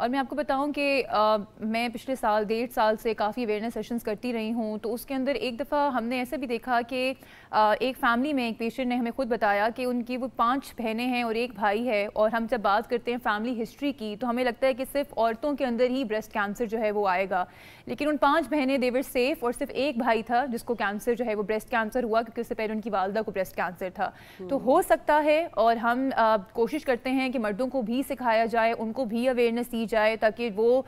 اور میں آپ کو بتاؤں کہ میں پچھلے سال 1.5 سال سے کافی اویئرنیس سیشنز کرتی رہی ہوں، تو اس کے اندر ایک دفعہ ہم نے ایسا بھی دیکھا کہ ایک فیملی میں ایک پیشنٹ نے ہمیں خود بتایا کہ ان کی وہ 5 بہنیں ہیں اور ایک بھائی ہے، اور ہم جب بات کرتے ہیں فیملی ہسٹری کی تو ہمیں لگتا ہے کہ صرف عورتوں کے اندر ہی بریسٹ کینسر جو ہے وہ آئے گا، لیکن ان 5 بہنیں دے ور سیف، اور صرف ایک بھائی تھا جس کو کینسر جو ہے وہ بریسٹ کینسر ہوا، کیونکہ اس سے پہلے ان کی والدہ کو بریسٹ کینسر تھا۔ تو ہو سکتا ہے، اور ہم کوشش کرتے ہیں کہ مردوں کو بھی سکھایا جائے، ان کو بھی اویئرنیس دی جائے، تاکہ وہ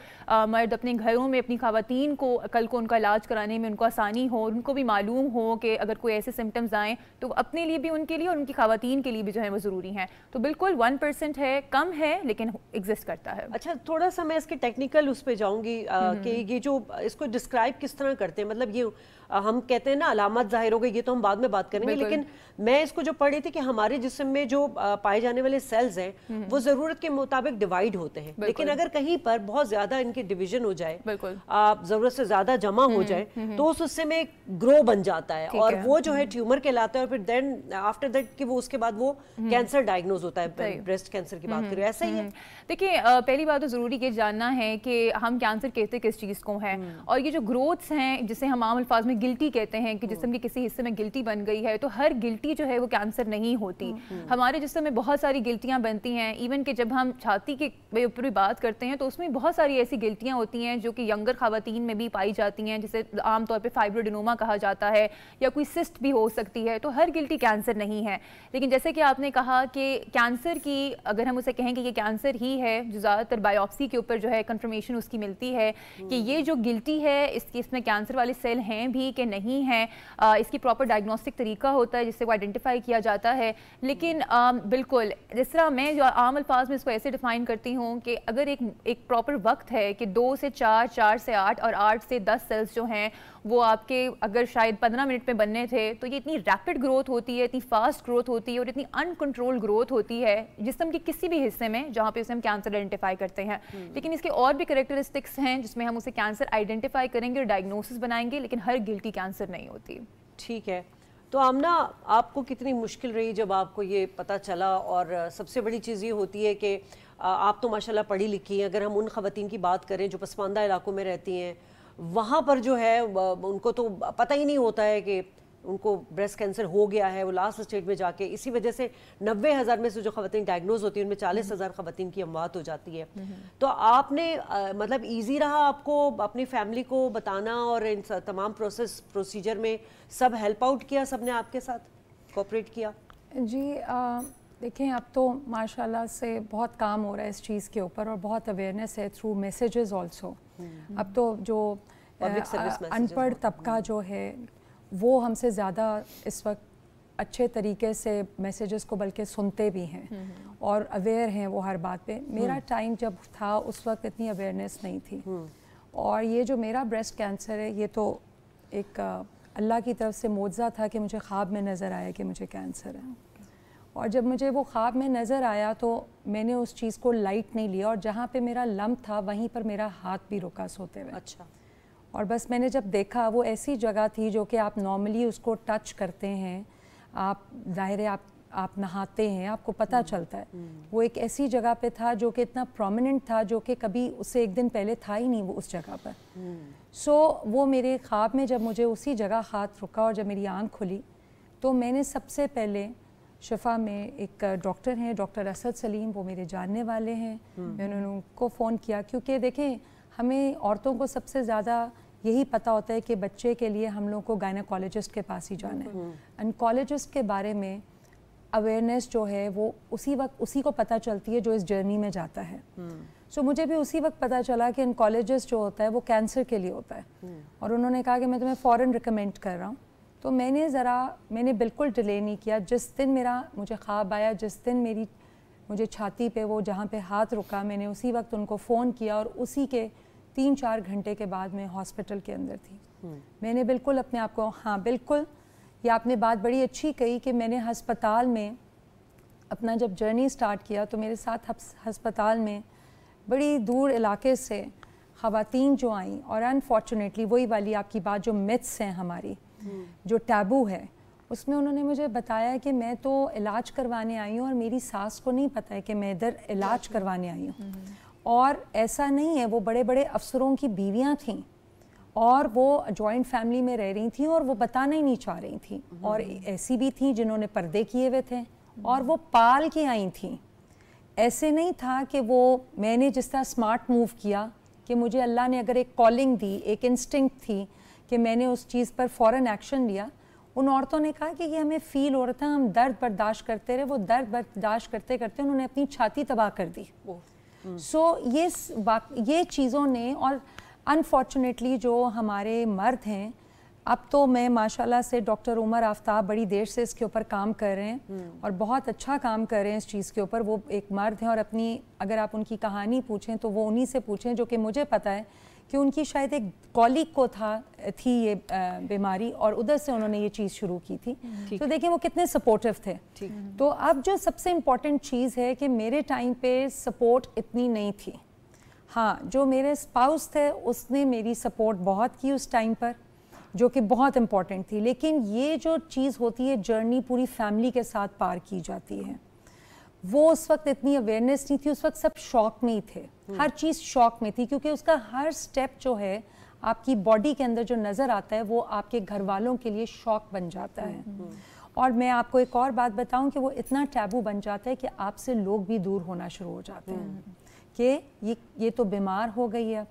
مرد اپنے گھروں میں اپنی خواتین کو کل کو ان کا علاج کرانے میں ان کو آسانی ہو، ان کو بھی معلوم ہو کہ اگر کوئی ایسے سمٹمز آئیں تو اپنے لیے بھی، ان کے لیے اور ان کی خواتین کے لیے بھی جو ہے وہ ضروری ہیں۔ تو بالکل 1% ہے، کم ہے لیکن ایگزسٹ کرتا ہے۔ اچھا، تھوڑا سا میں اس کے ٹیکنیکل اس پہ جاؤں گی کہ یہ جو اس کو ڈسکرائب کس طرح کرتے ہیں، مطلب یہ ہم کہتے ہیں نا علامات ظاہر ہو گئی، یہ تو ہم بعد میں بات کریں گے، لیکن میں اس کو جو پڑھ رہی تھی کہ ہمارے جسم میں جو پائے جانے والے سیلز ہیں وہ ضرورت کے مطابق ڈیوائیڈ ہوتے ہیں، لیکن اگر کہیں پر بہت زیادہ ان کی ڈویژن ہو جائے، ضرورت سے زیادہ جمع ہو جائے تو اس حصے میں گرو بن جاتا ہے، اور وہ جو ہے ٹیومر کہلاتا ہے، اور پھر دین آفٹر دیٹ کہ وہ اس کے بعد وہ کینسر ڈائگنوز ہوتا ہے۔ بریسٹ کینسر کی بات کریں، ایسا ہی ہے؟ دیکھیں، پہلی بات تو ضروری یہ جاننا ہے کہ ہم کینسر کہتے کس چیز کو ہیں، اور یہ جو گروتھس ہیں جسے ہم عام الفاظ میں گلٹی کہتے ہیں کہ جسم کے کسی حصے میں گلٹی بن گئی ہے، تو ہر گلٹی جو ہے وہ کینسر نہیں ہوتی۔ ہمارے جسم میں بہت ساری گلٹیاں بنتی ہیں، ایون کہ جب ہم چھاتی کے اوپر بھی بات کرتے ہیں تو اس میں بہت ساری ایسی گلٹیاں ہوتی ہیں جو کہ ینگر خواتین میں بھی پائی جاتی ہیں، جسے عام طور پہ فائبروڈینوما کہا جاتا ہے، یا کوئی سسٹ بھی ہو سکتی ہے، تو ہر گلٹی کینسر نہیں ہے۔ لیکن جیسے کہ آپ نے کہا کہ کینسر کی اگر ہم اسے کہیں کہ یہ کینسر ہی ہے، جو زیادہ تر بایوپسی کے اوپر جو ہے کنفرمیشن اس کی ملتی ہے کہ یہ جو گلٹی ہے اس میں کینسر والے سیل ہیں بھی کہ نہیں ہیں، اس کی پراپر ڈائگنوسٹک طریقہ ہوتا ہے جس سے وہ آئیڈینٹیفائی کیا جاتا ہے۔ لیکن بالکل جس طرح میں جو عام الفاظ میں اس کو ایسے ڈیفائن کرتی ہوں کہ اگر ایک پراپر وقت ہے کہ 2 سے 4، 4 سے 8 اور 8 سے 10 سیلز جو ہیں وہ آپ کے اگر شاید 15 منٹ میں بننے تھے، تو یہ اتنی ریپڈ گروتھ ہوتی ہے، اتنی فاسٹ گروتھ ہوتی ہے، اور اتنی انکنٹرول گروتھ ہوتی ہے جسم کے کسی بھی حصے میں جہاں پہ اسے ہم کینسر آئیڈینٹیفائی کرتے ہیں۔ لیکن اس کے اور بھی کریکٹرسٹکس ہیں جس میں ہم اسے کینسر آئیڈینٹیفائی کریں گے اور ڈائگنوسس بنائیں گے، لیکن ہر گلٹی کینسر نہیں ہوتی۔ ٹھیک ہے، تو آمنہ آپ کو کتنی مشکل رہی جب آپ کو یہ پتہ چلا؟ اور سب سے بڑی چیز یہ ہوتی ہے کہ آپ تو ماشاءاللہ پڑھی لکھی ہیں، اگر ہم ان خواتین کی بات کریں جو پسماندہ علاقوں میں رہتی ہیں، وہاں پر جو ہے ان کو تو پتہ ہی نہیں ہوتا ہے کہ ان کو بریسٹ کینسر ہو گیا ہے، وہ لاسٹ اسٹیج میں جا کے اسی وجہ سے 90,000 میں سے جو خواتین ڈائگنوز ہوتی ہیں ان میں 40,000 خواتین کی اموات ہو جاتی ہے۔ تو آپ نے مطلب ایزی رہا آپ کو اپنی فیملی کو بتانا اور ان تمام پروسیجر میں سب ہیلپ آؤٹ کیا، سب نے آپ کے ساتھ کوپریٹ کیا؟ جی دیکھیں، اب تو ماشاءاللہ سے بہت کام ہو رہا ہے اس چیز کے اوپر، اور بہت اویئرنیس ہے تھرو میسیجز آلسو۔ اب تو جو ان پڑھ طبقہ جو ہے وہ ہم سے زیادہ اس وقت اچھے طریقے سے میسیجز کو بلکہ سنتے بھی ہیں اور اویئر ہیں وہ ہر بات پہ۔ میرا ٹائم جب تھا اس وقت اتنی اویئرنیس نہیں تھی، اور یہ جو میرا بریسٹ کینسر ہے یہ تو ایک اللہ کی طرف سے معجزہ تھا کہ مجھے خواب میں نظر آیا کہ مجھے کینسر ہے، اور جب مجھے وہ خواب میں نظر آیا تو میں نے اس چیز کو لائٹ نہیں لیا، اور جہاں پہ میرا لمپ تھا وہیں پر میرا ہاتھ بھی رکا سوتے ہوئے۔ اچھا۔ اور بس میں نے جب دیکھا وہ ایسی جگہ تھی جو کہ آپ نارملی اس کو ٹچ کرتے ہیں، آپ ظاہر ہے آپ نہاتے ہیں، آپ کو پتہ چلتا ہے، وہ ایک ایسی جگہ پہ تھا جو کہ اتنا پرومیننٹ تھا جو کہ کبھی اس سے ایک دن پہلے تھا ہی نہیں وہ اس جگہ پر۔ سو وہ میرے خواب میں جب مجھے اسی جگہ ہاتھ رکا اور جب میری آنکھ کھلی تو میں نے سب سے پہلے شفا میں ایک ڈاکٹر ہیں، ڈاکٹر اسد سلیم، وہ میرے جاننے والے ہیں، میں نے ان کو فون کیا، کیونکہ دیکھیں ہمیں عورتوں کو سب سے زیادہ یہی پتہ ہوتا ہے کہ بچے کے لیے ہم لوگ کو گائنیکالوجسٹ کے پاس ہی جانا ہے۔ انکالوجسٹ کے بارے میں اویئرنیس جو ہے وہ اسی وقت اسی کو پتہ چلتی ہے جو اس جرنی میں جاتا ہے۔ سو مجھے بھی اسی وقت پتہ چلا کہ انکالوجسٹ جو ہوتا ہے وہ کینسر کے لیے ہوتا ہے، اور انہوں نے کہا کہ میں تمہیں فوراً ریکمینڈ کر رہا ہوں۔ تو میں نے بالکل ڈیلے نہیں کیا، جس دن مجھے خواب آیا، جس دن مجھے چھاتی پہ وہ جہاں پہ ہاتھ رکا، میں نے اسی وقت ان کو فون کیا، اور اسی کے 3-4 گھنٹے کے بعد میں ہاسپٹل کے اندر تھی۔ میں نے بالکل اپنے آپ کو، ہاں بالکل، یہ آپ نے بات بڑی اچھی کہی کہ میں نے ہسپتال میں اپنا جب جرنی سٹارٹ کیا تو میرے ساتھ ہسپتال میں بڑی دور علاقے سے خواتین جو آئیں، اور انفارچونیٹلی وہی والی آپ کی بات جو متس ہیں ہماری، جو ٹیبو ہے، اس میں انہوں نے مجھے بتایا کہ میں تو علاج کروانے آئی ہوں اور میری ساس کو نہیں پتہ ہے کہ میں ادھر علاج کروانے آئی ہوں، اور ایسا نہیں ہے, وہ بڑے بڑے افسروں کی بیویاں تھیں اور وہ جوائنٹ فیملی میں رہ رہی تھیں اور وہ بتانا ہی نہیں چاہ رہی تھیں, اور ایسی بھی تھیں جنہوں نے پردے کیے ہوئے تھے اور وہ پال کے آئی تھیں. ایسے نہیں تھا کہ وہ, میں نے جس طرح سمارٹ موو کیا کہ مجھے اللہ نے اگر ایک کالنگ دی, ایک انسٹنکٹ تھی کہ میں نے اس چیز پر فوراً ایکشن لیا. ان عورتوں نے کہا کہ یہ ہمیں فیل ہو رہا تھا, ہم درد برداشت کرتے رہے, وہ درد برداشت کرتے کرتے انہوں نے اپنی چھاتی تباہ کر دی. سو یہ چیزوں نے, اور انفارچونیٹلی جو ہمارے مرد ہیں, اب تو میں ماشاءاللہ سے ڈاکٹر عمر آفتاب بڑی دیر سے اس کے اوپر کام کر رہے ہیں اور بہت اچھا کام کر رہے ہیں اس چیز کے اوپر. وہ ایک مرد ہیں اور اپنی, اگر آپ ان کی کہانی پوچھیں تو وہ انہی سے پوچھیں جو کہ مجھے پتہ ہے کہ ان کی شاید ایک کالگ کو تھی یہ بیماری اور ادھر سے انہوں نے یہ چیز شروع کی تھی. تو دیکھیں وہ کتنے سپورٹیو تھے. تو اب جو سب سے امپورٹنٹ چیز ہے کہ میرے ٹائم پہ سپورٹ اتنی نہیں تھی. ہاں, جو میرے اسپاؤس تھے اس نے میری سپورٹ بہت کی اس ٹائم پر, جو کہ بہت امپورٹنٹ تھی. لیکن یہ جو چیز ہوتی ہے, جرنی پوری فیملی کے ساتھ پار کی جاتی ہے, وہ اس وقت اتنی اویئرنیس نہیں تھی. اس وقت سب شوق میں ہی تھے, ہر چیز شوق میں تھی, کیونکہ اس کا ہر سٹیپ جو ہے آپ کی باڈی کے اندر جو نظر آتا ہے وہ آپ کے گھر والوں کے لیے شوق بن جاتا ہے. اور میں آپ کو ایک اور بات بتاؤں کہ وہ اتنا ٹیبو بن جاتا ہے کہ آپ سے لوگ بھی دور ہونا شروع ہو جاتے ہیں کہ یہ تو بیمار ہو گئی ہے,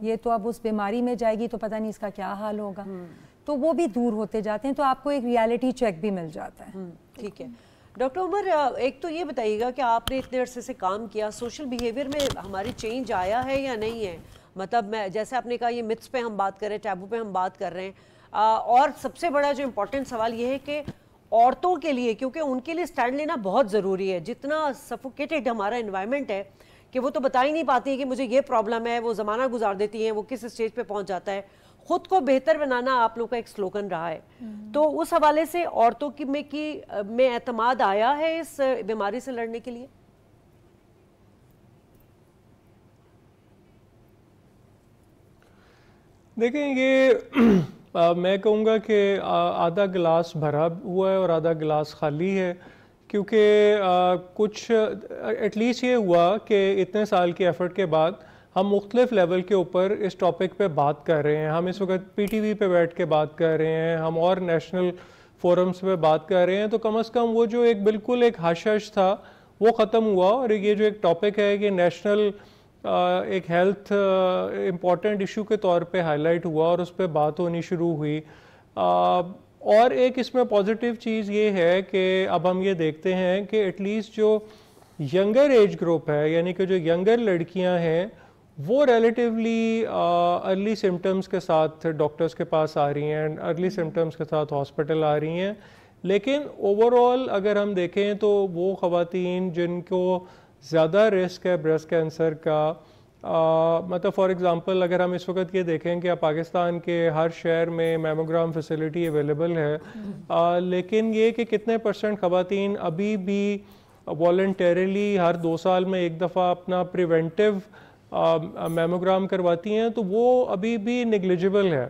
یہ تو اب اس بیماری میں جائے گی تو پتہ نہیں اس کا کیا حال ہوگا. تو وہ بھی دور ہوتے جاتے ہیں, تو آپ کو ایک ریالٹی چیک بھی مل جاتا ہے. ٹھیک ہے ڈاکٹر عمر, ایک تو یہ بتائیے گا کہ آپ نے اتنے عرصے سے کام کیا, سوشل بیہیویئر میں ہماری چینج آیا ہے یا نہیں ہے؟ مطلب میں جیسے آپ نے کہا یہ متس پہ ہم بات کر رہے ہیں, ٹیبو پہ ہم بات کر رہے ہیں, اور سب سے بڑا جو امپورٹنٹ سوال یہ ہے کہ عورتوں کے لیے, کیونکہ ان کے لیے سٹینڈ لینا بہت ضروری ہے. جتنا سفوکیٹڈ ہمارا انوائرمنٹ ہے کہ وہ تو بتا ہی نہیں پاتی کہ مجھے یہ پرابلم ہے, وہ زمانہ گزار دیتی ہیں, وہ کس اسٹیج پہ پہنچ جاتا ہے. خود کو بہتر بنانا آپ لوگ کا ایک سلوگن رہا ہے. تو اس حوالے سے عورتوں میں اعتماد آیا ہے اس بیماری سے لڑنے کے لیے؟ دیکھیں, یہ میں کہوں گا کہ آدھا گلاس بھرا ہوا ہے اور آدھا گلاس خالی ہے, کیونکہ کچھ ایٹ لیسٹ یہ ہوا کہ اتنے سال کے ایفرٹ کے بعد ہم مختلف لیول کے اوپر اس ٹاپک پہ بات کر رہے ہیں. ہم اس وقت پی ٹی وی پہ بیٹھ کے بات کر رہے ہیں, ہم اور نیشنل فورمز پہ بات کر رہے ہیں. تو کم از کم وہ جو ایک بالکل ایک حشش تھا وہ ختم ہوا, اور یہ جو ایک ٹاپک ہے کہ نیشنل ایک ہیلتھ امپورٹنٹ ایشو کے طور پہ ہائی لائٹ ہوا اور اس پہ بات ہونی شروع ہوئی. اور ایک اس میں پازیٹیو چیز یہ ہے کہ اب ہم یہ دیکھتے ہیں کہ ایٹ لیسٹ جو ینگر ایج گروپ ہے, یعنی کہ جو ینگر لڑکیاں ہیں, وہ ریلیٹیولی ارلی سمٹمز کے ساتھ ڈاکٹرز کے پاس آ رہی ہیں, ارلی سمٹمز کے ساتھ ہاسپٹل آ رہی ہیں. لیکن اوور آل اگر ہم دیکھیں تو وہ خواتین جن کو زیادہ رسک ہے بریسٹ کینسر کا, مطلب فار ایگزامپل اگر ہم اس وقت یہ دیکھیں کہ پاکستان کے ہر شہر میں میموگرام فیسلٹی اویلیبل ہے, لیکن یہ کہ کتنے پرسنٹ خواتین ابھی بھی والنٹیریلی ہر 2 سال میں ایک دفعہ اپنا پریونٹیو میموگرام کرواتی ہیں, تو وہ ابھی بھی نیگلیجبل ہے.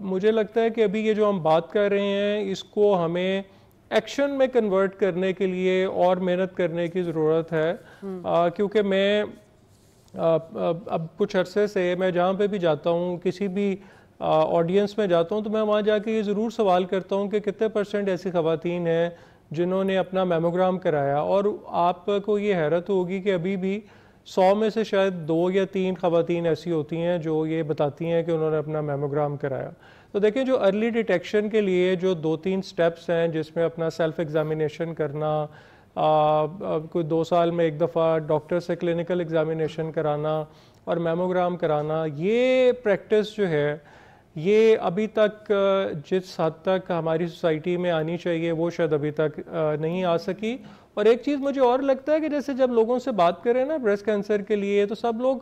مجھے لگتا ہے کہ ابھی یہ جو ہم بات کر رہے ہیں اس کو ہمیں ایکشن میں کنورٹ کرنے کے لیے اور محنت کرنے کی ضرورت ہے, کیونکہ میں اب کچھ عرصے سے میں جہاں پہ بھی جاتا ہوں, کسی بھی آڈینس میں جاتا ہوں, تو میں وہاں جا کے یہ ضرور سوال کرتا ہوں کہ کتنے پرسنٹ ایسی خواتین ہیں جنہوں نے اپنا میموگرام کرایا. اور آپ کو یہ حیرت ہوگی کہ ابھی بھی 100 میں سے شاید 2 یا 3 خواتین ایسی ہوتی ہیں جو یہ بتاتی ہیں کہ انہوں نے اپنا میموگرام کرایا. تو دیکھیں, جو ارلی ڈیٹیکشن کے لیے جو 2-3 سٹیپس ہیں, جس میں اپنا سیلف ایگزامینیشن کرنا, کوئی 2 سال میں ایک دفعہ ڈاکٹر سے کلینکل ایگزامینیشن کرانا اور میموگرام کرانا, یہ پریکٹس جو ہے یہ ابھی تک جس حد تک ہماری سوسائٹی میں آنی چاہیے وہ شاید ابھی تک نہیں آ سکی. اور ایک چیز مجھے اور لگتا ہے کہ جیسے جب لوگوں سے بات کریں نا بریسٹ کینسر کے لیے, تو سب لوگ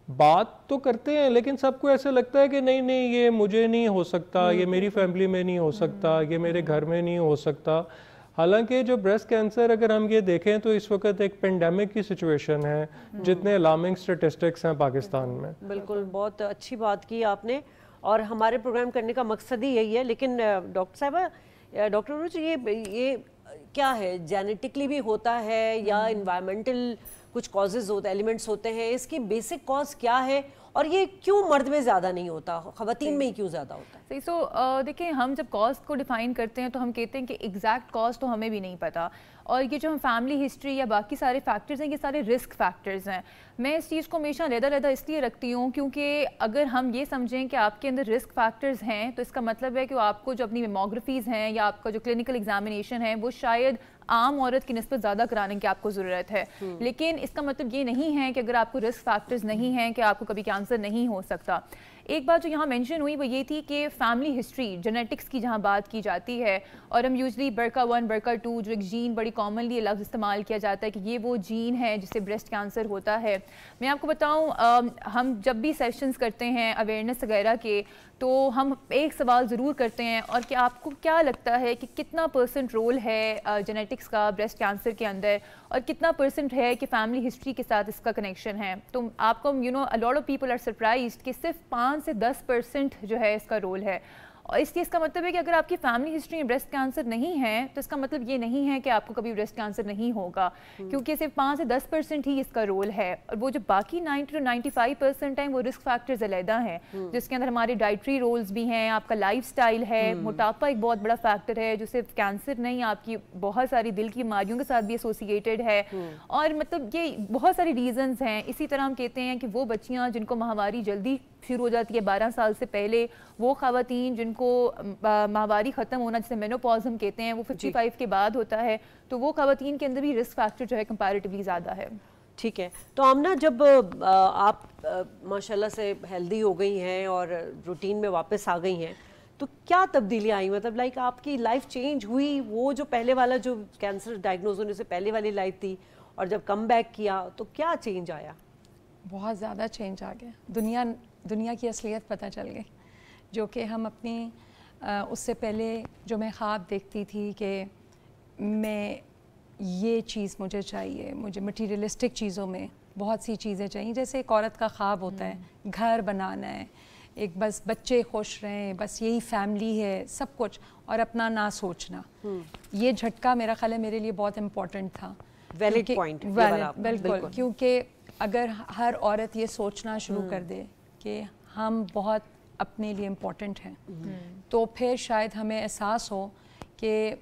بات تو کرتے ہیں لیکن سب کو ایسے لگتا ہے کہ نہیں یہ مجھے نہیں ہو سکتا, یہ میری فیملی میں نہیں ہو سکتا, یہ میرے گھر میں نہیں ہو سکتا. حالانکہ جو بریسٹ کینسر اگر ہم یہ دیکھیں تو اس وقت ایک پینڈیمک کی سچویشن ہے, جتنے الارمنگ سٹیٹسٹکس ہیں پاکستان میں. بالکل, بہت اچھی بات کی آپ نے, اور ہمارے پروگرام کرنے کا مقصد ہی یہی ہے. لیکن ڈاکٹر صاحبہ, ڈاکٹر عروج, یہ کیا ہے, جینیٹکلی بھی ہوتا ہے یا انوائرمنٹل کچھ کازز ہوتے ایلیمنٹس ہوتے ہیں, اس کی بیسک کاز کیا ہے اور یہ کیوں مرد میں زیادہ نہیں ہوتا, خواتین میں ہی کیوں زیادہ ہوتا ہے؟ صحیح. سو دیکھیں, ہم جب کاز کو ڈیفائن کرتے ہیں تو ہم کہتے ہیں کہ ایگزیکٹ کاز تو ہمیں بھی نہیں پتا, اور یہ جو ہم فیملی ہسٹری یا باقی سارے فیکٹرز ہیں یہ سارے رسک فیکٹرز ہیں. میں اس چیز کو ہمیشہ علیحدہ اس لیے رکھتی ہوں کیونکہ اگر ہم یہ سمجھیں کہ آپ کے اندر رسک فیکٹرز ہیں تو اس کا مطلب ہے کہ آپ کو جو اپنی میموگرافیز ہیں یا آپ کا جو کلینکل ایگزامینیشن ہے وہ شاید عام عورت کی نسبت زیادہ کرانے کی آپ کو ضرورت ہے. لیکن اس کا مطلب یہ نہیں ہے کہ اگر آپ کو رسک فیکٹرز نہیں ہیں کہ آپ کو کبھی کینسر نہیں ہو سکتا. ایک بات جو یہاں مینشن ہوئی وہ یہ تھی کہ فیملی ہسٹری, جینیٹکس کی جہاں بات کی جاتی ہے, اور ہم یوزلی BRCA1 BRCA2 جو ایک جین بڑی کامنلی لفظ استعمال کیا جاتا ہے کہ یہ وہ جین ہے جس سے بریسٹ کینسر ہوتا ہے. میں آپ کو بتاؤں, ہم جب بھی سیشنز کرتے ہیں اویئرنیس وغیرہ کے تو ہم ایک سوال ضرور کرتے ہیں, اور کہ آپ کو کیا لگتا ہے کہ کتنا % رول ہے جینیٹکس کا بریسٹ کینسر کے اندر, اور کتنا % ہے کہ فیملی ہسٹری کے ساتھ اس کا کنیکشن ہے. تو آپ کو a lot of people are surprised کہ صرف 5 سے 10% جو ہے اس کا رول ہے. اور اس چیز کا مطلب ہے کہ اگر آپ کی فیملی ہسٹری میں بریسٹ کینسر نہیں ہے تو اس کا مطلب یہ نہیں ہے کہ آپ کو کبھی بریسٹ کینسر نہیں ہوگا, کیونکہ صرف 5 سے 10% ہی اس کا رول ہے. اور وہ جو باقی 90 to 95% ہیں وہ رسک فیکٹرز علیحدہ ہیں, جس کے اندر ہمارے ڈائٹری رولز بھی ہیں, آپ کا لائف سٹائل ہے, موٹاپا ایک بہت بڑا فیکٹر ہے جو صرف کینسر نہیں آپ کی بہت ساری دل کی بیماریوں کے ساتھ بھی ایسوسیٹیڈ ہے, اور مطلب یہ بہت ساری ریزنز ہیں. اسی طرح ہم کہتے ہیں کہ وہ بچیاں جن کو ماہواری جلدی شروع ہو جاتی ہے 12 سال سے پہلے, وہ خواتین جن کو ماہواری ختم ہونا جسے مینوپاز ہم کہتے ہیں وہ 55 کے بعد ہوتا ہے, تو وہ خواتین کے اندر بھی رسک فیکٹر جو ہے کمپیریٹیولی زیادہ ہے. ٹھیک ہے. تو آمنہ, جب آپ ماشاءاللہ سے ہیلدی ہو گئی ہیں اور روٹین میں واپس آ گئی ہیں تو کیا تبدیلیاں آئیں, مطلب لائک آپ کی لائف چینج ہوئی, وہ جو پہلے والا جو کینسر ڈائگنوز ہونے سے پہلے والی لائف تھی اور جب کم بیک کیا تو کیا چینج آیا؟ بہت زیادہ چینج آ گیا. دنیا کی اصلیت پتہ چل گئی, جو کہ ہم اپنی اس سے پہلے جو میں خواب دیکھتی تھی کہ میں یہ چیز مجھے چاہیے, مجھے مٹیریلسٹک چیزوں میں بہت سی چیزیں چاہیے, جیسے ایک عورت کا خواب ہوتا ہے گھر بنانا ہے, ایک بس بچے خوش رہیں, بس یہی فیملی ہے, سب کچھ, اور اپنا نہ سوچنا. یہ جھٹکا میرا خیال ہے میرے لیے بہت امپورٹنٹ تھا. Valid point. بالکل, کیونکہ اگر ہر عورت یہ سوچنا شروع کر دے کہ ہم بہت اپنے لیے امپورٹنٹ ہیں, تو پھر شاید ہمیں احساس ہو کہ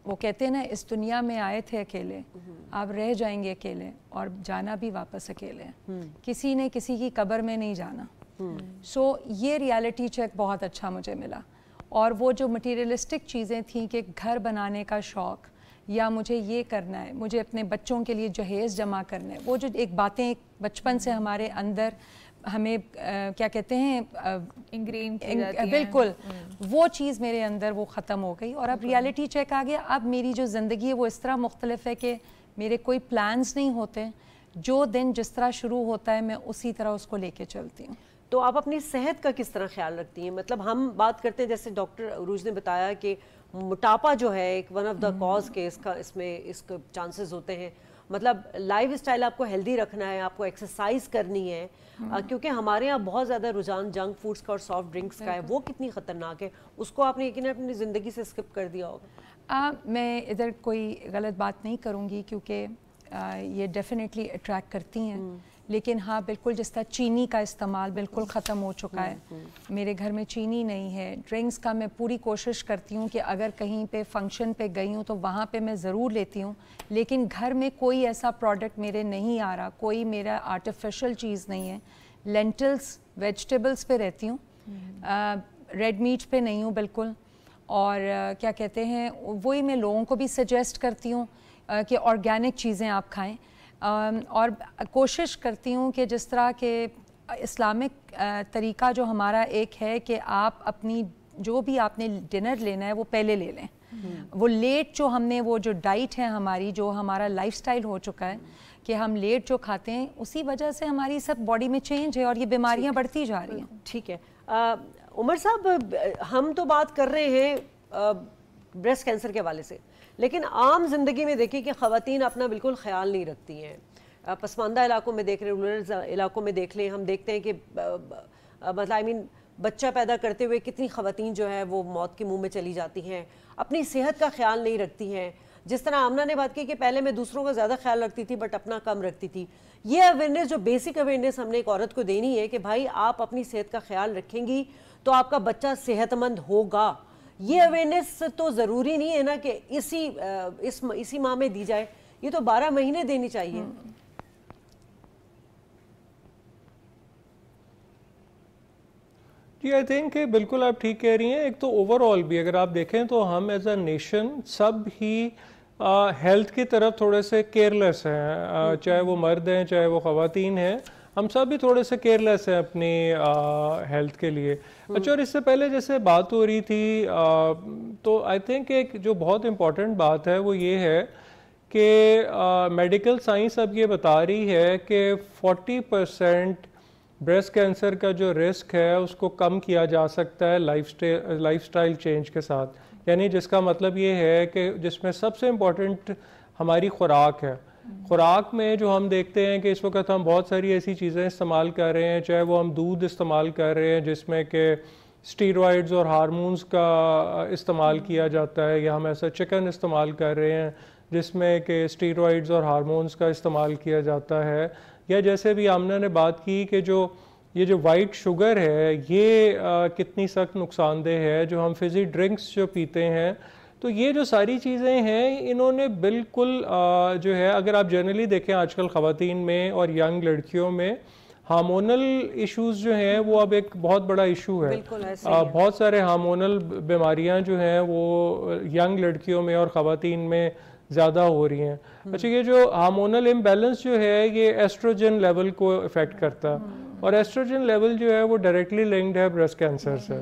وہ کہتے ہیں نا, اس دنیا میں آئے تھے اکیلے, آپ رہ جائیں گے اکیلے, اور جانا بھی واپس اکیلے, کسی نے کسی کی قبر میں نہیں جانا. سو یہ ریالٹی چیک بہت اچھا مجھے ملا. اور وہ جو مٹیریلسٹک چیزیں تھیں کہ گھر بنانے کا شوق, یا مجھے یہ کرنا ہے, مجھے اپنے بچوں کے لیے جہیز جمع کرنا ہے, وہ جو ایک باتیں بچپن سے ہمارے اندر ہمیں کیا کہتے ہیں انگرین, بالکل وہ چیز میرے اندر وہ ختم ہو گئی. اور اب ریالٹی چیک آ گیا. اب میری جو زندگی ہے وہ اس طرح مختلف ہے کہ میرے کوئی پلانز نہیں ہوتے, جو دن جس طرح شروع ہوتا ہے میں اسی طرح اس کو لے کے چلتی ہوں. تو آپ اپنی صحت کا کس طرح خیال رکھتی ہیں؟ مطلب ہم بات کرتے ہیں جیسے ڈاکٹر عروج نے بتایا کہ موٹاپا جو ہے ایک ون آف دا کاز کے اس میں چانسز ہوتے ہیں, مطلب لائف اسٹائل آپ کو ہیلدی رکھنا ہے, آپ کو ایکسرسائز کرنی ہے, کیونکہ ہمارے یہاں بہت زیادہ رجحان جنک فوڈس کا اور سافٹ ڈرنکس کا ہے, وہ کتنی خطرناک ہے, اس کو آپ نے یقیناً اپنی زندگی سے اسکپ کر دیا ہوگا. میں ادھر کوئی غلط بات نہیں کروں گی کیونکہ یہ ڈیفینیٹلی اٹریکٹ کرتی ہیں, لیکن ہاں بالکل جس طرح چینی کا استعمال بالکل ختم ہو چکا ہے. میرے گھر میں چینی نہیں ہے. ڈرنکس کا میں پوری کوشش کرتی ہوں کہ اگر کہیں پہ فنکشن پہ گئی ہوں تو وہاں پہ میں ضرور لیتی ہوں, لیکن گھر میں کوئی ایسا پروڈکٹ میرے نہیں آ رہا, کوئی میرا آرٹیفیشل چیز نہیں ہے. لینٹلز ویجیٹیبلز پہ رہتی ہوں, ریڈ میٹ پہ نہیں ہوں بالکل. اور کیا کہتے ہیں, وہی میں لوگوں کو بھی سجیسٹ کرتی ہوں کہ آرگینک چیزیں آپ کھائیں, اور کوشش کرتی ہوں کہ جس طرح کہ اسلامک طریقہ جو ہمارا ایک ہے کہ آپ اپنی جو بھی آپ نے ڈنر لینا ہے وہ پہلے لے لیں. وہ لیٹ جو ہم نے وہ جو ڈائٹ ہے ہماری, جو ہمارا لائف سٹائل ہو چکا ہے کہ ہم لیٹ جو کھاتے ہیں, اسی وجہ سے ہماری سب باڈی میں چینج ہے اور یہ بیماریاں بڑھتی جا رہی ہیں. ٹھیک ہے. عمر صاحب, ہم تو بات کر رہے ہیں بریسٹ کینسر کے حوالے سے, لیکن عام زندگی میں دیکھیں کہ خواتین اپنا بالکل خیال نہیں رکھتی ہیں. پسماندہ علاقوں میں دیکھ رہے ہیں, رورل علاقوں میں دیکھ لیں, ہم دیکھتے ہیں کہ مطلب بچہ پیدا کرتے ہوئے کتنی خواتین جو ہے وہ موت کے منہ میں چلی جاتی ہیں, اپنی صحت کا خیال نہیں رکھتی ہیں. جس طرح آمنہ نے بات کی کہ پہلے میں دوسروں کا زیادہ خیال رکھتی تھی بٹ اپنا کم رکھتی تھی, یہ اویئرنیس جو بیسک اویئرنیس ہم نے ایک عورت کو دینی ہے کہ بھائی آپ اپنی صحت کا خیال رکھیں گی تو آپ کا بچہ صحت مند ہوگا. یہ اویئرنیس تو ضروری نہیں ہے نا کہ اسی ماہ میں دی جائے, یہ تو 12 مہینے دینی چاہیے. جی آئی تھنک کہ بالکل آپ ٹھیک کہہ رہی ہیں. ایک تو اوور آل بھی اگر آپ دیکھیں تو ہم as a nation sub he health کی طرف تھوڑے سے کیئرلیس ہیں, چاہے وہ مرد ہیں چاہے وہ خواتین ہیں, ہم سب بھی تھوڑے سے کیئرلیس ہیں اپنی ہیلتھ کے لیے. اچھا, اور اس سے پہلے جیسے بات ہو رہی تھی تو آئی تھنک ایک جو بہت امپورٹنٹ بات ہے وہ یہ ہے کہ میڈیکل سائنس اب یہ بتا رہی ہے کہ 40% بریسٹ کینسر کا جو رسک ہے اس کو کم کیا جا سکتا ہے لائف سٹائل چینج کے ساتھ. یعنی جس کا مطلب یہ ہے کہ جس میں سب سے امپورٹنٹ ہماری خوراک ہے. خوراک میں جو ہم دیکھتے ہیں کہ اس وقت ہم بہت ساری ایسی چیزیں استعمال کر رہے ہیں, چاہے وہ ہم دودھ استعمال کر رہے ہیں جس میں کہ اسٹیرائڈز اور ہارمونز کا استعمال کیا جاتا ہے, یا ہم ایسا چکن استعمال کر رہے ہیں جس میں کہ اسٹیرائڈز اور ہارمونز کا استعمال کیا جاتا ہے, یا جیسے بھی آمنہ نے بات کی کہ یہ جو وائٹ شوگر ہے یہ کتنی سخت نقصان دہ ہے, جو ہم فزی ڈرنکس جو پیتے ہیں, تو یہ جو ساری چیزیں ہیں انہوں نے بالکل جو ہے اگر آپ جنرلی دیکھیں آج کل خواتین میں اور ینگ لڑکیوں میں ہارمونل ایشوز جو ہیں وہ اب ایک بہت بڑا ایشو ہے. بہت سارے ہارمونل بیماریاں جو ہیں وہ ینگ لڑکیوں میں اور خواتین میں زیادہ ہو رہی ہیں. اچھا, یہ جو ہارمونل امبیلنس جو ہے یہ ایسٹروجن لیول کو افیکٹ کرتا ہے, اور ایسٹروجن لیول جو ہے وہ ڈائریکٹلی لنکڈ ہے بریسٹ کینسر سے.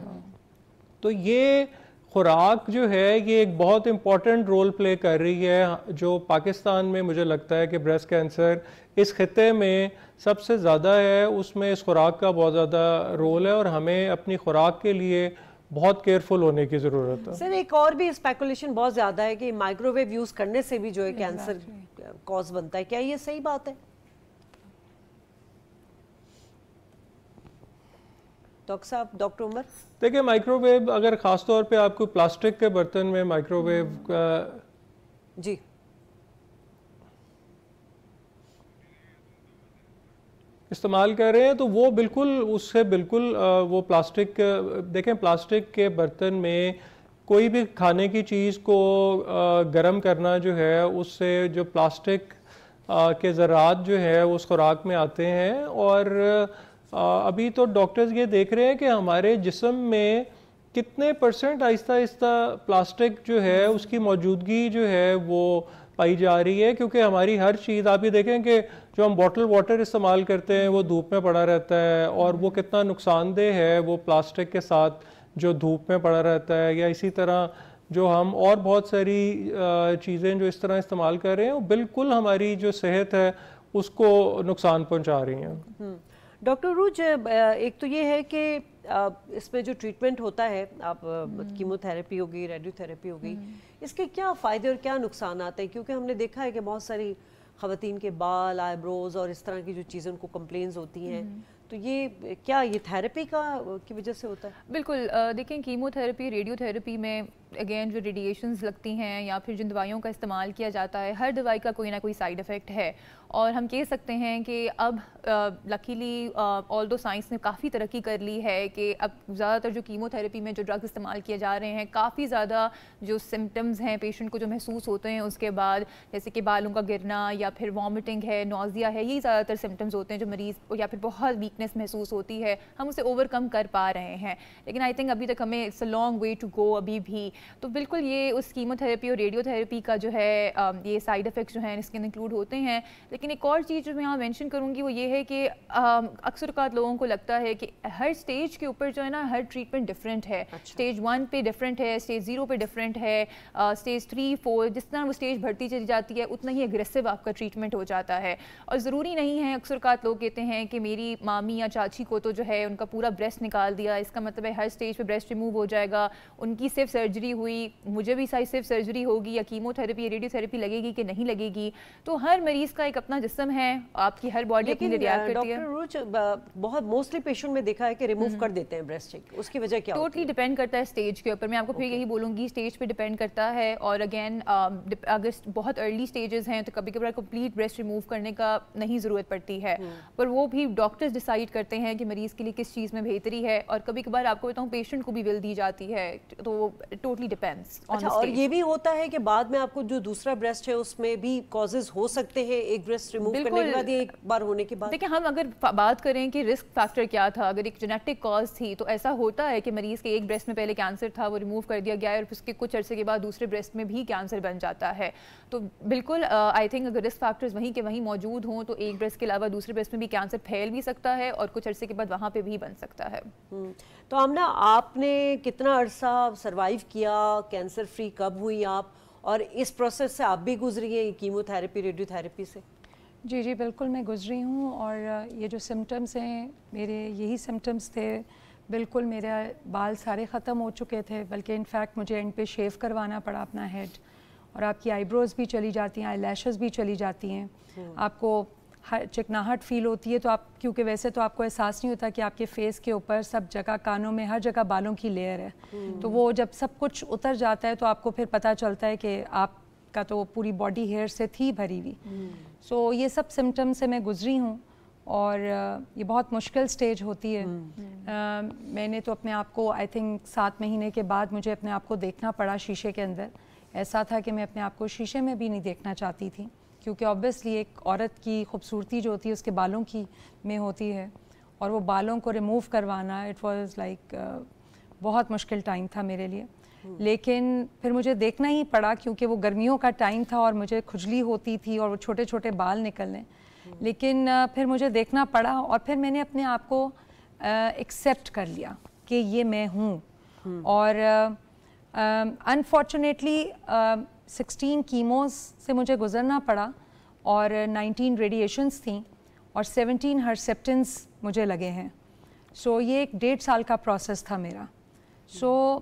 تو یہ خوراک جو ہے یہ ایک بہت امپورٹنٹ رول پلے کر رہی ہے, جو پاکستان میں مجھے لگتا ہے کہ بریسٹ کینسر اس خطے میں سب سے زیادہ ہے, اس میں اس خوراک کا بہت زیادہ رول ہے, اور ہمیں اپنی خوراک کے لیے بہت کیئرفل ہونے کی ضرورت ہے. سر ایک اور بھی اسپیکولیشن بہت زیادہ ہے کہ مائکرو ویو یوز کرنے سے بھی جو ہے کینسر کاز بنتا ہے, کیا یہ صحیح بات ہے؟ ڈاکٹر صاحب, ڈاکٹر عمر. دیکھیں مائکرو ویو اگر خاص طور پہ آپ کو پلاسٹک کے برتن میں مائکرو ویو جی استعمال کر رہے ہیں تو وہ بالکل اس سے بالکل وہ پلاسٹک, دیکھیں پلاسٹک کے برتن میں کوئی بھی کھانے کی چیز کو گرم کرنا جو ہے اس سے جو پلاسٹک کے ذرات جو ہے اس خوراک میں آتے ہیں, اور ابھی تو ڈاکٹرز یہ دیکھ رہے ہیں کہ ہمارے جسم میں کتنے پرسنٹ آہستہ آہستہ پلاسٹک جو ہے اس کی موجودگی جو ہے وہ پائی جا رہی ہے, کیونکہ ہماری ہر چیز آپ یہ دیکھیں کہ جو ہم بوٹل واٹر استعمال کرتے ہیں وہ دھوپ میں پڑا رہتا ہے, اور وہ کتنا نقصان دہ ہے وہ پلاسٹک کے ساتھ جو دھوپ میں پڑا رہتا ہے, یا اسی طرح جو ہم اور بہت ساری چیزیں جو اس طرح استعمال کر رہے ہیں وہ بالکل ہماری جو صحت ہے اس کو نقصان پہنچا رہی ہیں. ڈاکٹر عروج, ایک تو یہ ہے کہ اس میں جو ٹریٹمنٹ ہوتا ہے, آپ کیمو تھراپی ہوگی, ریڈیو تھراپی ہوگی, اس کے کیا فائدے اور کیا نقصانات ہیں؟ کیونکہ ہم نے دیکھا ہے کہ بہت ساری خواتین کے بال, آئی بروز اور اس طرح کی جو چیزیں ان کو کمپلینز ہوتی ہیں, تو یہ کیا یہ تھراپی کی وجہ سے ہوتا ہے؟ بالکل, دیکھیں کیمو تھراپی, ریڈیو تھراپی میں اگین جو ریڈیشنز لگتی ہیں یا پھر جن دوائیوں کا استعمال کیا جاتا ہے, ہر دوائی کا کوئی نہ کوئی سائیڈ افیکٹ ہے, اور ہم کہہ سکتے ہیں کہ اب لکیلی آلدو سائنس نے کافی ترقی کر لی ہے کہ اب زیادہ تر جو کیمو تھراپی میں جو ڈرگز استعمال کیے جا رہے ہیں, کافی زیادہ جو سمٹمز ہیں پیشنٹ کو جو محسوس ہوتے ہیں اس کے بعد, جیسے کہ بالوں کا گرنا یا پھر وامٹنگ ہے, نوزیا ہے, یہی زیادہ تر سمٹمز ہوتے ہیں جو مریض, یا پھر بہت ویکنیس محسوس ہوتی ہے, ہم اسے اوور کم کر پا رہے ہیں. لیکن آئی تھنک ابھی تک ہمیں it's a long way to go ابھی بھی. تو بالکل یہ اس کیمو تھراپی اور ریڈیو تھراپی کا جو ہے یہ سائیڈ افیکٹس جو ہیں اس کے انکلوڈ ہوتے ہیں. لیکن ایک اور چیز جو میں یہاں مینشن کروں گی وہ یہ ہے کہ اکثر اوقات لوگوں کو لگتا ہے کہ ہر سٹیج کے اوپر جو ہے نا ہر ٹریٹمنٹ ڈفرینٹ ہے. سٹیج 1 پہ ڈفرینٹ ہے, سٹیج 0 پہ ڈفرینٹ ہے, سٹیج 3 4 جس طرح وہ سٹیج بڑھتی چلی جاتی ہے اتنا ہی اگریسو آپ کا ٹریٹمنٹ ہو جاتا ہے. اور ضروری نہیں ہے, اکثر اوقات لوگ کہتے ہیں کہ میری مامی یا چاچی کو تو جو ہے ان کا پورا بریسٹ نکال دیا, اس کا مطلب ہے ہر سٹیج پہ بریسٹ ریموو ہو جائے گا, ان کی صرف سرجری سرجری ہوئی, مجھے بھی صرف سرجری ہوگی یا کیمو تھراپی یا ریڈیو تھراپی لگے گی کہ نہیں لگے گی. تو ہر مریض کا ایک اپنا جسم ہے, آپ کی ہر باڈی اپنی لیے ریئیکٹ کرتی ہے. ڈاکٹر عروج, بہت موسٹلی پیشنٹ میں دیکھا ہے کہ ریموو کر دیتے ہیں بریسٹ چیک, اس کی وجہ کیا ہوتی ہے؟ ٹوٹلی ڈیپینڈ کرتا ہے اسٹیج کے اوپر. میں آپ کو پھر یہی بولوں گی اسٹیج پہ ڈیپینڈ کرتا ہے. اور اگین اگر بہت ارلی اسٹیجز ہیں تو کبھی کبھار کمپلیٹ بریسٹ ریموو کرنے کا نہیں ضرورت پڑتی ہے, پر وہ بھی ڈاکٹرز ڈیسائیڈ کرتے ہیں کہ مریض کے لیے کس چیز میں بہتری ہے. اور کبھی کبھار آپ کو بتاؤں پیشنٹ کو بھی ول دی جاتی ہے, تو ٹوٹلی ڈیپینڈس. اچھا, اور یہ بھی ہوتا ہے کہ بعد میں آپ کو جو دوسرا بریسٹ ہے اس میں بھی کازز ہو سکتے ہیں ایک بریسٹ ریموو کرنے کے بعد یا ایک بار ہونے کے بعد؟ دیکھیں, ہم اگر بات کریں کہ رسک فیکٹر کیا تھا, اگر ایک جینیٹک کاز تھی تو ایسا ہوتا ہے کہ مریض کے ایک بریسٹ میں پہلے کینسر تھا, وہ ریموو کر دیا گیا ہے, اور اس کے کچھ عرصے کے بعد دوسرے بریسٹ میں بھی کینسر بن جاتا ہے. تو بالکل آئی تھنک اگر رسک فیکٹرز وہیں کے وہیں موجود ہوں تو ایک بریسٹ کے علاوہ دوسرے بریسٹ میں بھی کینسر پھیل بھی سکتا ہے, اور کچھ عرصے کے بعد وہاں پہ بھی بن سکتا ہے. تو آمنہ, آپ نے کتنا عرصہ سروائیو کیا, کینسر فری کب ہوئی آپ, اور اس پروسیس سے آپ بھی گزری ہیں کیمو تھراپی ریڈیو تھراپی سے؟ جی بالکل میں گزری ہوں, اور یہ جو سمٹمز ہیں میرے یہی سمٹمز تھے. بالکل میرے بال سارے ختم ہو چکے تھے, بلکہ انفیکٹ مجھے اینڈ پہ شیو کروانا پڑا اپنا ہیڈ, اور آپ کی آئی بروز بھی چلی جاتی ہیں, آئی لیشز بھی چلی جاتی ہیں, آپ کو چکناہٹ فیل ہوتی ہے. تو آپ کیونکہ ویسے تو آپ کو احساس نہیں ہوتا کہ آپ کے فیس کے اوپر سب جگہ, کانوں میں ہر جگہ بالوں کی لیئر ہے, تو وہ جب سب کچھ اتر جاتا ہے تو آپ کو پھر پتہ چلتا ہے کہ آپ کا تو پوری باڈی ہیئر سے تھی بھری ہوئی. سو یہ سب سمٹم سے میں گزری ہوں, اور یہ بہت مشکل سٹیج ہوتی ہے. میں نے تو اپنے آپ کو آئی تھنک 7 مہینے کے بعد مجھے اپنے آپ کو دیکھنا پڑا شیشے کے اندر. ایسا تھا کہ میں اپنے آپ کو شیشے میں بھی نہیں دیکھنا چاہتی تھی, کیونکہ آبویسلی ایک عورت کی خوبصورتی جو ہوتی ہے اس کے بالوں کی میں ہوتی ہے, اور وہ بالوں کو ریموو کروانا اٹ واز لائک بہت مشکل ٹائم تھا میرے لیے. لیکن پھر مجھے دیکھنا ہی پڑا, کیونکہ وہ گرمیوں کا ٹائم تھا اور مجھے کھجلی ہوتی تھی اور وہ چھوٹے چھوٹے بال نکلنے. لیکن پھر مجھے دیکھنا پڑا, اور پھر میں نے اپنے آپ کو ایکسیپٹ کر لیا کہ یہ میں ہوں. اور انفارچونیٹلی 16 کیموز سے مجھے گزرنا پڑا, اور 19 ریڈیشنز تھیں, اور 17 ہرسیپٹنس مجھے لگے ہیں. سو یہ ایک 1.5 سال کا پروسیس تھا میرا. سو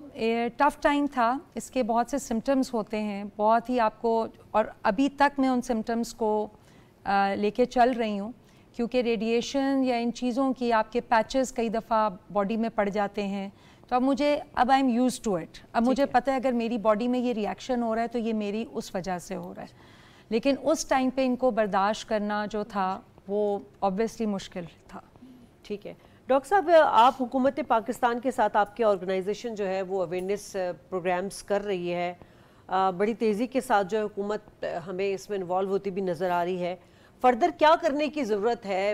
ٹف ٹائم تھا. اس کے بہت سے سمٹمز ہوتے ہیں, بہت ہی آپ کو, اور ابھی تک میں ان سمٹمز کو لے کے چل رہی ہوں, کیونکہ ریڈیشن یا ان چیزوں کی آپ کے پیچز کئی دفعہ باڈی میں پڑ جاتے ہیں. تو اب I am used to it. اب مجھے پتہ ہے اگر میری باڈی میں یہ ریئیکشن ہو رہا ہے تو یہ میری اس وجہ سے ہو رہا ہے. لیکن اس ٹائم پہ ان کو برداشت کرنا جو تھا وہ آبویسلی مشکل تھا. ٹھیک ہے ڈاکٹر صاحب, آپ حکومت پاکستان کے ساتھ آپ کی آرگنائزیشن جو ہے وہ اویئرنیس پروگرامز کر رہی ہے, بڑی تیزی کے ساتھ جو ہے حکومت ہمیں اس میں انوالو ہوتی بھی نظر آ رہی ہے. فردر کیا کرنے کی ضرورت ہے؟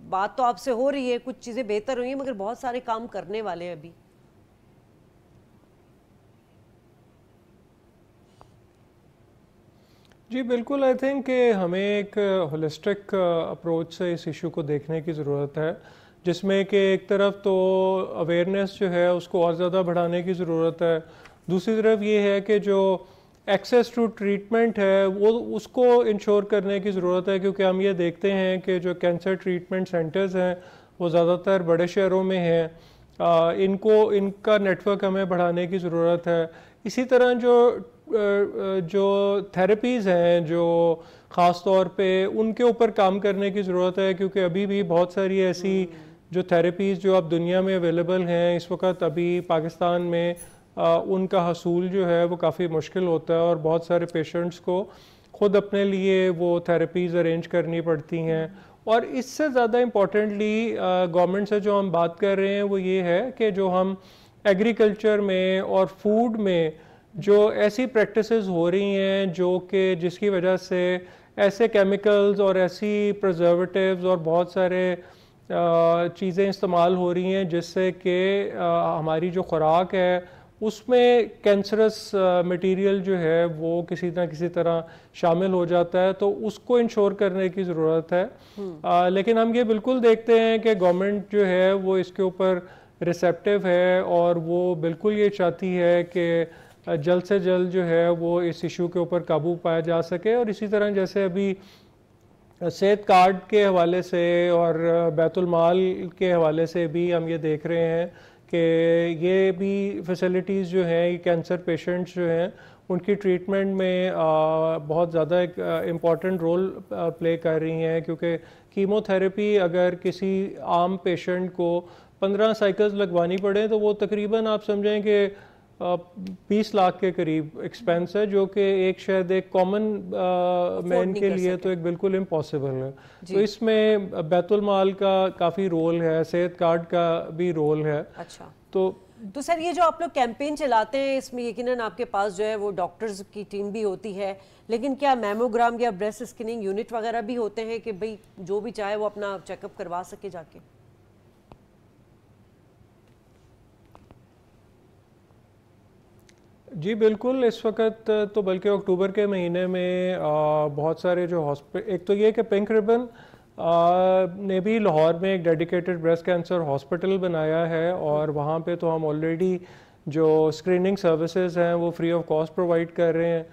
بات تو آپ سے ہو رہی ہے, کچھ چیزیں بہتر ہوئی ہیں, مگر بہت سارے کام کرنے والے ہیں ابھی. جی بالکل, آئی تھنک کہ ہمیں ایک ہولسٹک اپروچ سے اس ایشو کو دیکھنے کی ضرورت ہے, جس میں کہ ایک طرف تو اویئرنیس جو ہے اس کو اور زیادہ بڑھانے کی ضرورت ہے, دوسری طرف یہ ہے کہ جو ایکسیس ٹو ٹریٹمنٹ ہے وہ اس کو انشور کرنے کی ضرورت ہے. کیونکہ ہم یہ دیکھتے ہیں کہ جو کینسر ٹریٹمنٹ سینٹرز ہیں وہ زیادہ تر بڑے شہروں میں ہیں, ان کا نیٹ ورک ہمیں بڑھانے کی ضرورت ہے. اسی طرح جو تھراپیز ہیں جو خاص طور پہ ان کے اوپر کام کرنے کی ضرورت ہے, کیونکہ ابھی بھی بہت ساری ایسی جو تھراپیز جو اب دنیا میں اویلیبل ہیں اس وقت, ابھی پاکستان میں ان کا حصول جو ہے وہ کافی مشکل ہوتا ہے, اور بہت سارے پیشنٹس کو خود اپنے لیے وہ تھراپیز ارینج کرنی پڑتی ہیں. اور اس سے زیادہ امپورٹنٹلی گورنمنٹ سے جو ہم بات کر رہے ہیں وہ یہ ہے کہ جو ہم ایگریکلچر میں اور فوڈ میں جو ایسی پریکٹسز ہو رہی ہیں جو کہ جس کی وجہ سے ایسے کیمیکلز اور ایسی پرزرویٹیوز اور بہت سارے چیزیں استعمال ہو رہی ہیں جس سے کہ ہماری جو خوراک ہے اس میں کینسرس مٹیریل جو ہے وہ کسی نہ کسی طرح شامل ہو جاتا ہے, تو اس کو انشور کرنے کی ضرورت ہے. لیکن ہم یہ بالکل دیکھتے ہیں کہ گورنمنٹ جو ہے وہ اس کے اوپر ریسیپٹیو ہے, اور وہ بالکل یہ چاہتی ہے کہ جلد سے جلد جو ہے وہ اس ایشو کے اوپر قابو پایا جا سکے. اور اسی طرح جیسے ابھی صحت کارڈ کے حوالے سے اور بیت المال کے حوالے سے بھی ہم یہ دیکھ رہے ہیں کہ یہ بھی فیسلٹیز جو ہیں یہ کینسر پیشنٹس جو ہیں ان کی ٹریٹمنٹ میں بہت زیادہ ایک امپورٹنٹ رول پلے کر رہی ہیں، کیونکہ کیمو تھراپی اگر کسی عام پیشنٹ کو 15 سائیکلز لگوانی پڑے تو وہ تقریباً آپ سمجھیں کہ 20 لاکھ کے قریب ایکسپینس ہے، جو کہ ایک شاید ایک کامن مین کے لیے تو ایک بالکل امپاسبل ہے. تو اس میں بیت المال کا کافی رول ہے، صحت کارڈ کا بھی رول ہے. اچھا تو سر یہ جو آپ لوگ کیمپین چلاتے ہیں اس میں یقیناً آپ کے پاس جو ہے وہ ڈاکٹرز کی ٹیم بھی ہوتی ہے، لیکن کیا میموگرام یا بریسٹ اسکیننگ یونٹ وغیرہ بھی ہوتے ہیں کہ بھئی جو بھی چاہے وہ اپنا چیک اپ کروا سکے جا کے؟ جی بالکل، اس وقت تو بلکہ اکتوبر کے مہینے میں بہت سارے جو ایک تو یہ کہ پنک ریبن نے بھی لاہور میں ایک ڈیڈیکیٹڈ بریسٹ کینسر ہاسپٹل بنایا ہے، اور وہاں پہ تو ہم آلریڈی جو اسکریننگ سروسز ہیں وہ فری آف کاسٹ پرووائڈ کر رہے ہیں.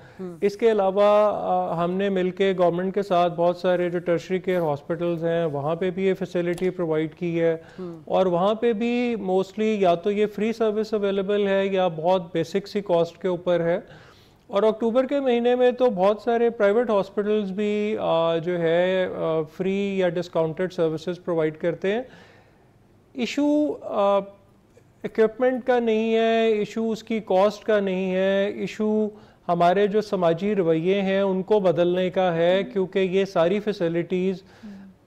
اس کے علاوہ ہم نے مل کے گورنمنٹ کے ساتھ بہت سارے جو ٹرشری کیئر ہاسپٹلز ہیں وہاں پہ بھی یہ فیسلٹی پرووائڈ کی ہے، اور وہاں پہ بھی موسٹلی یا تو یہ فری سروس اویلیبل ہے یا بہت بیسک سی کاسٹ کے اوپر ہے. اور اکتوبر کے مہینے میں تو بہت سارے پرائیویٹ ہاسپٹلز بھی جو ہے فری یا ڈسکاؤنٹڈ سروسز پرووائڈ کرتے ہیں. ایشو ایکوپمنٹ کا نہیں ہے، ایشو اس کی کاسٹ کا نہیں ہے، ایشو ہمارے جو سماجی رویے ہیں ان کو بدلنے کا ہے، کیونکہ یہ ساری فیسلٹیز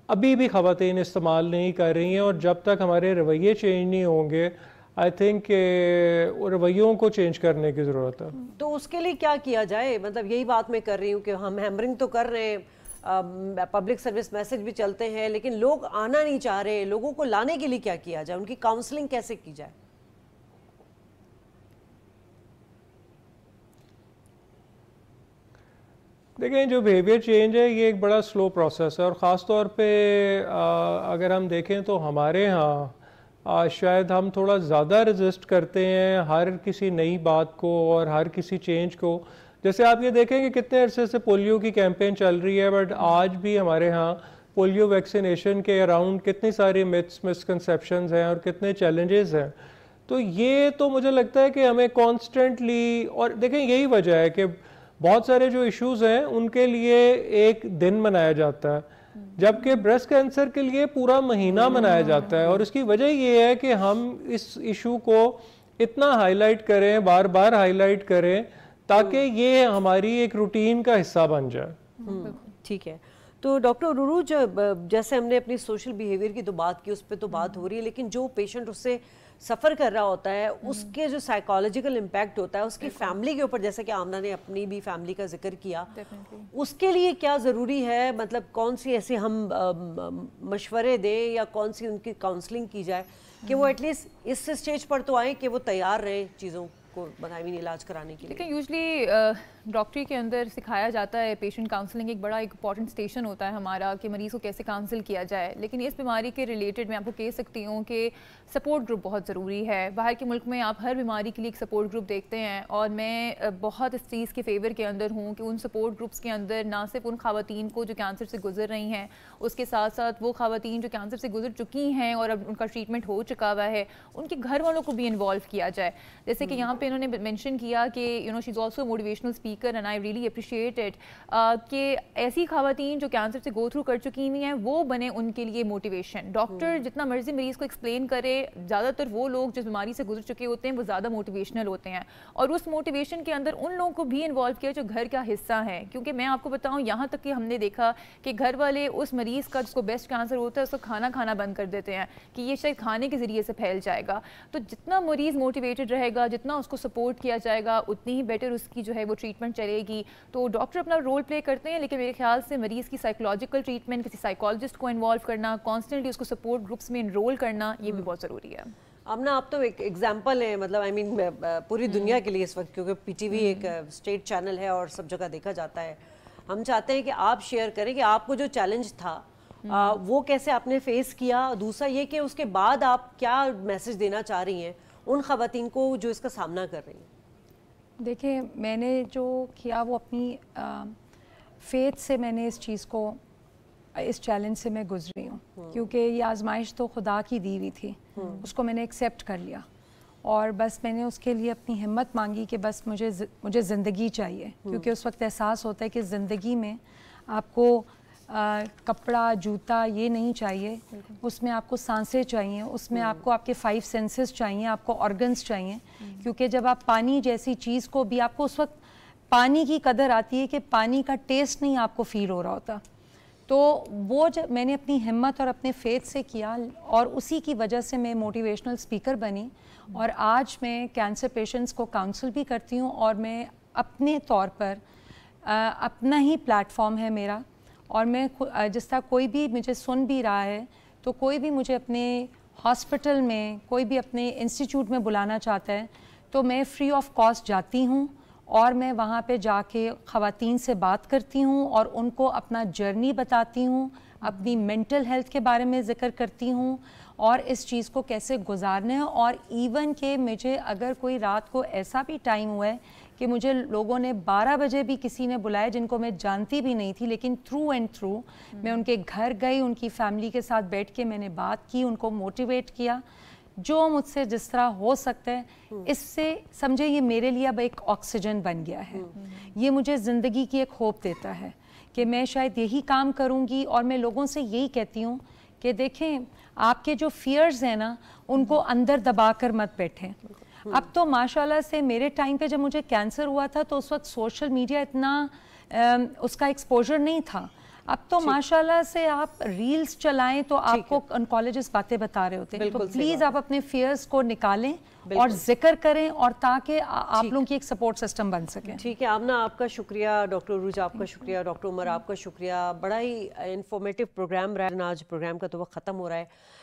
ابھی بھی خواتین استعمال نہیں کر رہی ہیں، اور جب تک ہمارے رویے چینج نہیں ہوں گے آئی تھنک کہ رویوں کو چینج کرنے کی ضرورت ہے. تو اس کے لیے کیا کیا جائے؟ مطلب یہی بات میں کر رہی ہوں کہ ہم ہیمرنگ تو کر رہے ہیں، پبلک سروس میسج بھی چلتے ہیں، لیکن لوگ آنا نہیں چاہ رہے. لوگوں کو لانے کے لیے کیا کیا جائے؟ ان کی کاؤنسلنگ کیسے کی جائے؟ دیکھیں جو بیہیویئر چینج ہے یہ ایک بڑا سلو پروسیس ہے، اور خاص طور پہ اگر ہم دیکھیں تو ہمارے ہاں شاید ہم تھوڑا زیادہ ریزسٹ کرتے ہیں ہر کسی نئی بات کو اور ہر کسی چینج کو. جیسے آپ یہ دیکھیں کہ کتنے عرصے سے پولیو کی کیمپین چل رہی ہے، بٹ آج بھی ہمارے ہاں پولیو ویکسینیشن کے اراؤنڈ کتنی ساری متس مسکنسیپشنز ہیں اور کتنے چیلنجز ہیں. تو یہ تو مجھے لگتا ہے کہ ہمیں کانسٹنٹلی، اور دیکھیں یہی وجہ ہے کہ بہت سارے جو ایشوز ہیں ان کے لیے ایک دن منایا جاتا ہے، جبکہ بریسٹ کینسر کے لیے پورا مہینہ منایا جاتا ہے. اور اس کی وجہ یہ ہے کہ ہم اس ایشو کو اتنا ہائی لائٹ کریں، بار بار ہائی لائٹ کریں، تاکہ یہ ہماری ایک روٹین کا حصہ بن جائے. ٹھیک ہے. تو ڈاکٹر عروج، جیسے ہم نے اپنی سوشل بیہیویئر کی تو بات کی، اس پہ تو بات ہو رہی ہے، لیکن جو پیشنٹ اس سے سفر کر رہا ہوتا ہے اس کے جو سائیکالوجیکل امپیکٹ ہوتا ہے اس کی فیملی کے اوپر، جیسے کہ آمنہ نے اپنی بھی فیملی کا ذکر کیا، اس کے لیے کیا ضروری ہے؟ مطلب کون سی ایسے ہم مشورے دیں یا کون سی ان کی کاؤنسلنگ کی جائے کہ وہ ایٹ لیسٹ اس اسٹیج پر تو آئیں کہ وہ تیار رہیں چیزوں کو بنائی علاج کرانے کے لیے؟ لیکن یوزلی ڈاکٹری کے اندر سکھایا جاتا ہے، پیشنٹ کاؤنسلنگ ایک بڑا امپورٹنٹ اسٹیشن ہوتا ہے ہمارا کہ مریض کو کیسے کاؤنسل کیا جائے. لیکن اس بیماری کے ریلیٹڈ میں آپ کو کہہ سکتی ہوں کہ سپورٹ گروپ بہت ضروری ہے. باہر کے ملک میں آپ ہر بیماری کے لیے ایک سپورٹ گروپ دیکھتے ہیں، اور میں بہت اس چیز کے فیور کے اندر ہوں کہ ان سپورٹ گروپس کے اندر نہ صرف ان خواتین کو جو کینسر سے گزر رہی ہیں، اس کے ساتھ ساتھ وہ خواتین جو کینسر سے گزر چکی ہیں اور اب ان کا ٹریٹمنٹ ہو چکا ہوا ہے، ان کے گھر والوں کو بھی انوالو کیا جائے. جیسے کہ یہاں پہ انہوں نے مینشن کیا کہ she is also motivational speaker and I really appreciate it کہ ایسی خواتین جو کینسر سے گو تھرو کر چکی ہوئی ہیں وہ بنے ان کے لیے موٹیویشن. ڈاکٹر جتنا مرضی مریض کو ایکسپلین کرے، زیادہ تر وہ لوگ جس بیماری سے گزر چکے ہوتے ہیں وہ زیادہ موٹیویشنل ہوتے ہیں، اور اس موٹیویشن کے اندر ان لوگوں کو بھی انوالو کیا جو گھر کا حصہ ہیں. کیونکہ میں آپ کو بتاؤں یہاں تک کہ ہم نے دیکھا کہ گھر والے اس مریض کا جس کو بیسٹ کینسر ہوتا ہے اس کو کھانا بند کر دیتے ہیں کہ یہ شاید کھانے کے ذریعے سے پھیل جائے گا. تو جتنا مریض موٹیویٹڈ رہے گا، جتنا اس کو سپورٹ کیا جائے گا، اتنی ہی بیٹر اس کی جو ہے وہ ٹریٹمنٹ چلے گی. تو ڈاکٹر اپنا رول پلے کرتے ہیں، لیکن میرے خیال سے مریض کی سائیکولوجیکل ٹریٹمنٹ، کسی سائیکالوجسٹ کو انوالو کرنا، کانسٹنٹلی اس کو سپورٹ گروپس میں انرول کرنا، یہ بھی بہت ضروری ہے. آمنہ آپ تو ایک ایگزامپل ہیں، مطلب آئی مین پوری دنیا کے لیے اس وقت، کیونکہ پی ٹی وی ایک اسٹیٹ چینل ہے اور سب جگہ دیکھا جاتا ہے. ہم چاہتے ہیں کہ آپ شیئر کریں کہ آپ کو جو چیلنج تھا وہ کیسے آپ نے فیس کیا. دوسرا یہ کہ اس کے بعد آپ کیا میسج دینا چاہ رہی ہیں ان خواتین کو جو اس کا سامنا کر رہی ہیں؟ دیکھیں میں نے جو کیا وہ اپنی فیتھ سے میں نے اس چیز کو، اس چیلنج سے میں گزری ہوں، کیونکہ یہ آزمائش تو خدا کی دی ہوئی تھی، اس کو میں نے ایکسیپٹ کر لیا. اور بس میں نے اس کے لیے اپنی ہمت مانگی کہ بس مجھے زندگی چاہیے، کیونکہ اس وقت احساس ہوتا ہے کہ زندگی میں آپ کو کپڑا جوتا یہ نہیں چاہیے، اس میں آپ کو سانسیں چاہیے، اس میں آپ کو آپ کے 5 سینسز چاہیے، آپ کو آرگنز چاہیے، کیونکہ جب آپ پانی جیسی چیز کو بھی، آپ کو اس وقت پانی کی قدر آتی ہے کہ پانی کا ٹیسٹ نہیں آپ کو فیل ہو رہا ہوتا. تو وہ جب میں نے اپنی ہمت اور اپنے فیتھ سے کیا، اور اسی کی وجہ سے میں موٹیویشنل اسپیکر بنی، اور آج میں کینسر پیشنٹس کو کاؤنسل بھی کرتی ہوں، اور میں اپنے طور پر اپنا ہی پلیٹ فارم ہے میرا، اور میں جس طرح کوئی بھی مجھے سن بھی رہا ہے تو کوئی بھی مجھے اپنے ہاسپٹل میں، کوئی بھی اپنے انسٹیٹیوٹ میں بلانا چاہتا ہے تو میں فری آف کاسٹ جاتی ہوں، اور میں وہاں پہ جا کے خواتین سے بات کرتی ہوں اور ان کو اپنا جرنی بتاتی ہوں، اپنی مینٹل ہیلتھ کے بارے میں ذکر کرتی ہوں، اور اس چیز کو کیسے گزارنا ہے. اور ایون کہ مجھے اگر کوئی رات کو ایسا بھی ٹائم ہوا ہے کہ مجھے لوگوں نے 12 بجے بھی کسی نے بلایا جن کو میں جانتی بھی نہیں تھی، لیکن تھرو اینڈ تھرو میں ان کے گھر گئی، ان کی فیملی کے ساتھ بیٹھ کے میں نے بات کی، ان کو موٹیویٹ کیا، جو مجھ سے جس طرح ہو سکتا ہے. اس سے سمجھے یہ میرے لیے اب ایک آکسیجن بن گیا ہے، یہ مجھے زندگی کی ایک ہوپ دیتا ہے کہ میں شاید یہی کام کروں گی. اور میں لوگوں سے یہی کہتی ہوں کہ دیکھیں، آپ کے جو فیئرز ہیں نا ان کو اندر دبا کر مت بیٹھیں. اب تو ماشاءاللہ سے میرے ٹائم پہ جب مجھے کینسر ہوا تھا تو اس وقت سوشل میڈیا اتنا اس کا ایکسپوجر نہیں تھا. اب تو ماشاءاللہ سے آپ ریلز چلائیں تو آپ کو انکالوجسٹ باتیں بتا رہے ہوتے ہیں. تو پلیز آپ اپنے فیئرز کو نکالیں اور ذکر کریں، اور تاکہ آپ لوگوں کی ایک سپورٹ سسٹم بن سکے. ٹھیک ہے آمنہ، آپ کا شکریہ. ڈاکٹر عروج آپ کا شکریہ. ڈاکٹر عمر آپ کا شکریہ. بڑا ہی انفارمیٹیو پروگرام رہا ہے. آج پروگرام کا تو وقت ختم ہو رہا ہے.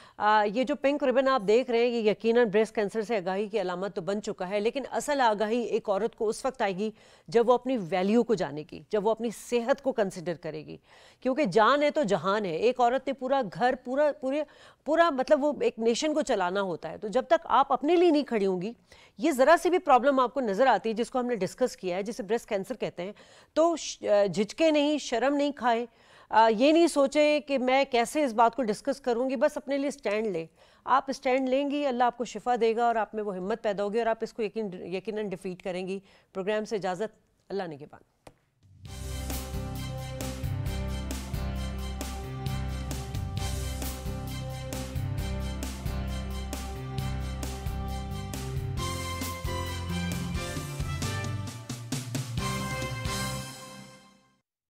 یہ جو پنک ربن آپ دیکھ رہے ہیں یہ یقیناً بریسٹ کینسر سے آگاہی کی علامت تو بن چکا ہے، لیکن اصل آگاہی ایک عورت کو اس وقت آئے گی جب وہ اپنی ویلیو کو جانے گی، جب وہ اپنی صحت کو کنسیڈر کرے گی. کیونکہ جان ہے تو جہان ہے. ایک عورت نے پورا گھر پورا مطلب وہ ایک نیشن کو چلانا ہوتا ہے. تو جب تک آپ اپنے لیے نہیں کھڑی ہوں گی، یہ ذرا سی بھی پرابلم آپ کو نظر آتی ہے جس کو ہم نے ڈسکس کیا ہے، جسے بریسٹ کینسر کہتے ہیں، تو جھجکے نہیں، شرم نہیں کھائے، یہ نہیں سوچے کہ میں کیسے اس بات کو ڈسکس کروں گی. بس اپنے لیے سٹینڈ لیں. آپ اسٹینڈ لیں گی، اللہ آپ کو شفا دے گا، اور آپ میں وہ ہمت پیدا ہوگی، اور آپ اس کو یقیناً ڈیفیٹ کریں گی. پروگرام سے اجازت. اللہ نگہبان.